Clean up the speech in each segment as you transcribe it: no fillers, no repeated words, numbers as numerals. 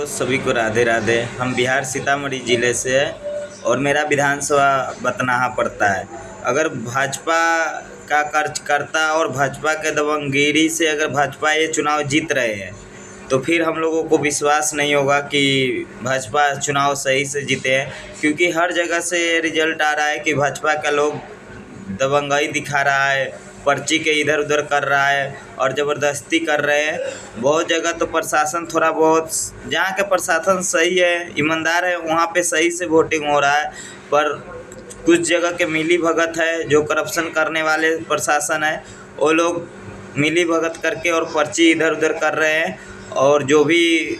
सभी को राधे राधे। हम बिहार सीतामढ़ी ज़िले से है और मेरा विधानसभा बथनाहा पड़ता है। अगर भाजपा का कार्यकर्ता और भाजपा के दबंगगिरी से अगर भाजपा ये चुनाव जीत रहे हैं तो फिर हम लोगों को विश्वास नहीं होगा कि भाजपा चुनाव सही से जीते हैं, क्योंकि हर जगह से रिजल्ट आ रहा है कि भाजपा का लोग दबंगाई दिखा रहा है, पर्ची के इधर उधर कर रहा है और ज़बरदस्ती कर रहे हैं। बहुत जगह तो प्रशासन थोड़ा बहुत, जहाँ के प्रशासन सही है, ईमानदार है, वहाँ पे सही से वोटिंग हो रहा है, पर कुछ जगह के मिली भगत है, जो करप्शन करने वाले प्रशासन है, वो लोग मिली भगत करके और पर्ची इधर उधर कर रहे हैं। और जो भी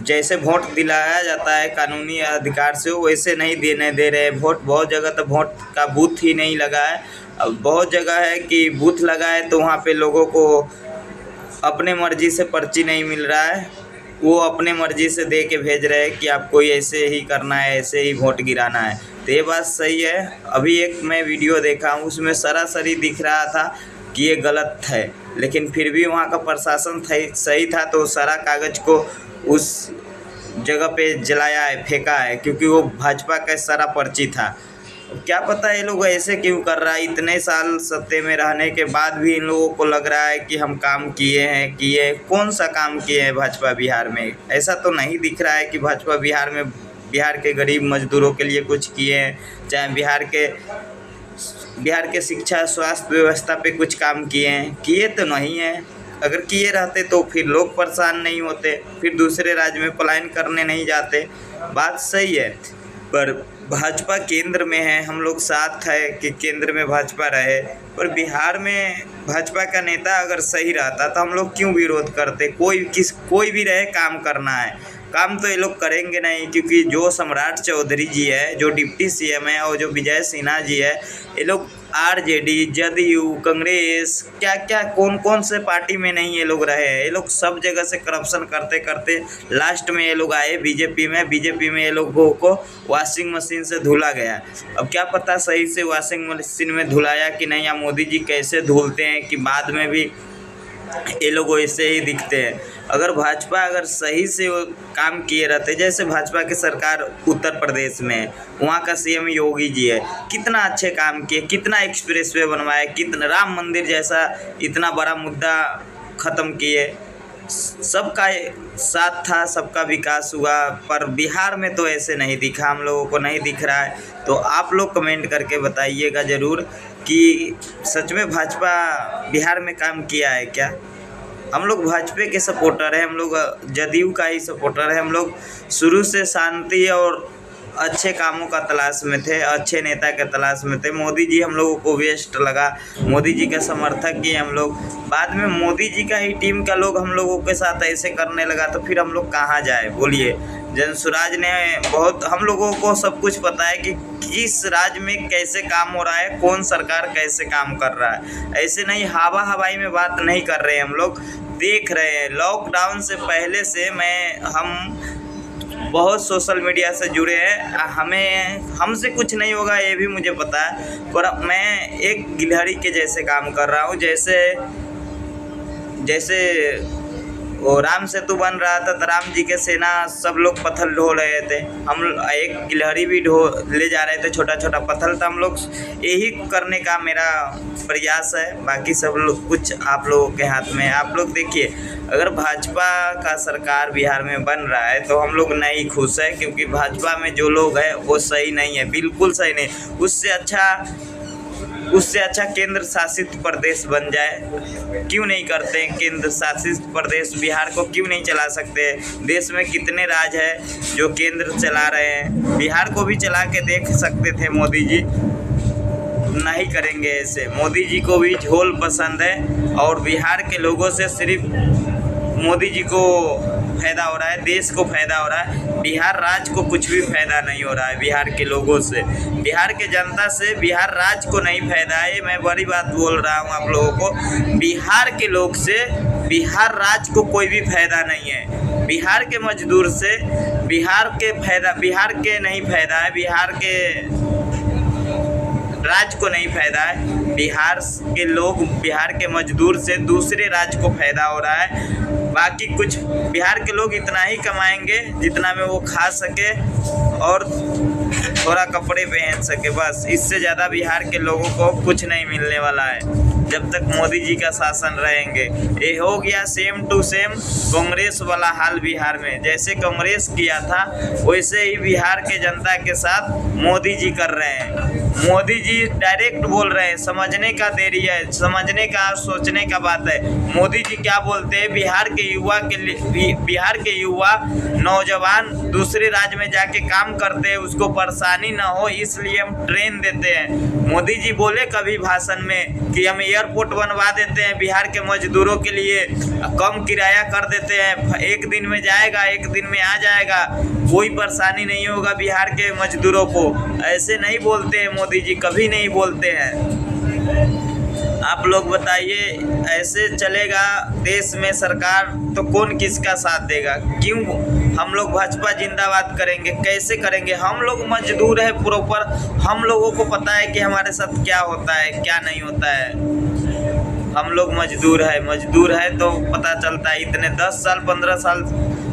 जैसे वोट दिलाया जाता है कानूनी अधिकार से, वैसे नहीं देने दे रहे वोट। बहुत जगह तो वोट का बूथ ही नहीं लगा है। अब बहुत जगह है कि बूथ लगा है तो वहाँ पे लोगों को अपने मर्ज़ी से पर्ची नहीं मिल रहा है, वो अपने मर्ज़ी से दे के भेज रहे हैं कि आपको ऐसे ही करना है, ऐसे ही वोट गिराना है। तो ये बात सही है। अभी एक मैं वीडियो देखा हूँ, उसमें सरासरी दिख रहा था कि ये गलत है, लेकिन फिर भी वहाँ का प्रशासन सही था तो सारा कागज़ को उस जगह पे जलाया है, फेंका है, क्योंकि वो भाजपा का सारा पर्ची था। क्या पता ये लोग ऐसे क्यों कर रहा है। इतने साल सत्ते में रहने के बाद भी इन लोगों को लग रहा है कि हम काम किए। कौन सा काम किए हैं भाजपा बिहार में? ऐसा तो नहीं दिख रहा है कि भाजपा बिहार के गरीब मजदूरों के लिए कुछ किए हैं, चाहे बिहार के शिक्षा स्वास्थ्य व्यवस्था पे कुछ काम किए तो नहीं है। अगर किए रहते तो फिर लोग परेशान नहीं होते, फिर दूसरे राज्य में पलायन करने नहीं जाते। बात सही है, पर भाजपा केंद्र में है, हम लोग साथ है कि केंद्र में भाजपा रहे, पर बिहार में भाजपा का नेता अगर सही रहता तो हम लोग क्यों विरोध करते। कोई भी रहे, काम करना है, काम तो ये लोग करेंगे नहीं, क्योंकि जो सम्राट चौधरी जी है, जो डिप्टी सीएम है, और जो विजय सिन्हा जी है, ये लोग आरजेडी, जदयू, कांग्रेस, क्या क्या कौन से पार्टी में नहीं ये लोग रहे हैं। ये लोग सब जगह से करप्शन करते करते लास्ट में ये लोग आए बीजेपी में ये लोगों को वॉशिंग मशीन से धुला गया। अब क्या पता सही से वॉशिंग मशीन में धुलाया कि नहीं, या मोदी जी कैसे धुलते हैं कि बाद में भी ये लोग वैसे ही दिखते हैं। अगर भाजपा सही से वो काम किए रहते, जैसे भाजपा की सरकार उत्तर प्रदेश में है, वहाँ का सीएम योगी जी है, कितना अच्छे काम किए, कितना एक्सप्रेसवे बनवाए, कितना राम मंदिर जैसा इतना बड़ा मुद्दा ख़त्म किए, सबका साथ था, सबका विकास हुआ। पर बिहार में तो ऐसे नहीं दिखा, हम लोगों को नहीं दिख रहा है। तो आप लोग कमेंट करके बताइएगा ज़रूर कि सच में भाजपा बिहार में काम किया है क्या। हम लोग भाजपा के सपोर्टर हैं, हम लोग जदयू का ही सपोर्टर है। हम लोग शुरू से शांति और अच्छे कामों का तलाश में थे, अच्छे नेता के तलाश में थे। मोदी जी हम लोगों को वेस्ट लगा, मोदी जी के समर्थक ही हम लोग। बाद में मोदी जी का ही टीम का लोग हम लोगों के साथ ऐसे करने लगा तो फिर हम लोग कहाँ जाए बोलिए। जनसुराज ने बहुत, हम लोगों को सब कुछ पता है कि किस राज्य में कैसे काम हो रहा है, कौन सरकार कैसे काम कर रहा है। ऐसे नहीं हवाई में बात नहीं कर रहे हैं, हम लोग देख रहे हैं। लॉकडाउन से पहले से हम बहुत सोशल मीडिया से जुड़े हैं, हमसे कुछ नहीं होगा ये भी मुझे पता है, पर मैं एक गिलहरी के जैसे काम कर रहा हूँ। जैसे वो राम सेतु बन रहा था तो राम जी के सेना सब लोग पत्थर ढो रहे थे, हम एक गिलहरी भी ले जा रहे थे, छोटा छोटा पत्थर। तो हम लोग यही करने का मेरा प्रयास है, बाकी सब लोग कुछ आप लोगों के हाथ में है। आप लोग देखिए, अगर भाजपा का सरकार बिहार में बन रहा है तो हम लोग नहीं खुश है, क्योंकि भाजपा में जो लोग हैं वो सही नहीं है, बिल्कुल सही नहीं। उससे अच्छा केंद्र शासित प्रदेश बन जाए। क्यों नहीं करते हैं केंद्र शासित प्रदेश? बिहार को क्यों नहीं चला सकते? देश में कितने राज्य हैं जो केंद्र चला रहे हैं, बिहार को भी चला के देख सकते थे मोदी जी। नहीं करेंगे ऐसे। मोदी जी को भी झोल पसंद है और बिहार के लोगों से सिर्फ मोदी जी को फ़ायदा हो रहा है, देश को फ़ायदा हो रहा है, बिहार राज्य को कुछ भी फ़ायदा नहीं हो रहा है। बिहार के लोगों से, बिहार के जनता से बिहार राज्य को नहीं फ़ायदा है। मैं बड़ी बात बोल रहा हूँ आप लोगों को, बिहार के लोग से बिहार राज्य को कोई भी फ़ायदा नहीं है। बिहार के मजदूर से बिहार के नहीं फ़ायदा है, बिहार के राज्य को नहीं फ़ायदा है। बिहार के लोग, बिहार के मजदूर से दूसरे राज्य को फ़ायदा हो रहा है। बाकी कुछ बिहार के लोग इतना ही कमाएंगे जितना में वो खा सके और थोड़ा कपड़े पहन सके, बस। इससे ज़्यादा बिहार के लोगों को कुछ नहीं मिलने वाला है जब तक मोदी जी का शासन रहेंगे। ये हो गया सेम टू सेम कांग्रेस वाला हाल बिहार में। जैसे कांग्रेस किया था वैसे ही बिहार के जनता के साथ मोदी जी कर रहे हैं। मोदी जी डायरेक्ट बोल रहे हैं, समझने का देरी है, समझने का सोचने का बात है। मोदी जी क्या बोलते हैं, बिहार के युवा नौजवान दूसरे राज्य में जाके काम करते हैं, उसको परेशानी ना हो इसलिए हम ट्रेन देते हैं। मोदी जी बोले कभी भाषण में कि हम एयरपोर्ट बनवा देते हैं बिहार के मजदूरों के लिए, कम किराया कर देते हैं, एक दिन में जाएगा एक दिन में आ जाएगा, कोई परेशानी नहीं होगा बिहार के मजदूरों को। ऐसे नहीं बोलते हैं मोदी जी, कभी नहीं बोलते हैं। आप लोग बताइए, ऐसे चलेगा देश में सरकार तो कौन किसका साथ देगा? क्यों हम लोग भाजपा जिंदाबाद करेंगे? कैसे करेंगे? हम लोग मजदूर है प्रॉपर, हम लोगों को पता है कि हमारे साथ क्या होता है क्या नहीं होता है। हम लोग मजदूर है तो पता चलता है। इतने 10 साल 15 साल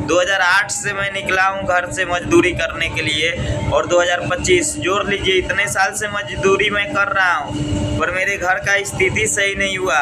2008 से मैं निकला हूँ घर से मजदूरी करने के लिए और 2025 जोड़ लीजिए, इतने साल से मजदूरी मैं कर रहा हूँ पर मेरे घर का स्थिति सही नहीं हुआ,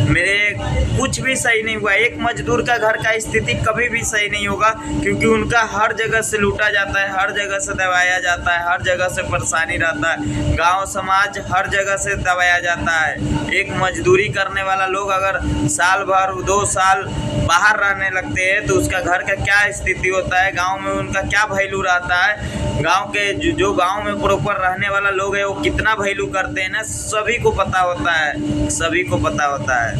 मेरे कुछ भी सही नहीं हुआ। एक मजदूर का घर का स्थिति कभी भी सही नहीं होगा क्योंकि उनका हर जगह से लूटा जाता है, हर जगह से दबाया जाता है, हर जगह से परेशानी रहता है, गांव समाज हर जगह से दबाया जाता है। एक मजदूरी करने वाला लोग अगर साल भर 2 साल बाहर रहने लगते हैं तो उसका घर का क्या स्थिति होता है, गांव में उनका क्या वैल्यू रहता है, गांव के जो गांव में प्रॉपर रहने वाला लोग है वो कितना वैल्यू करते हैं ना, सभी को पता होता है, सभी को पता होता है।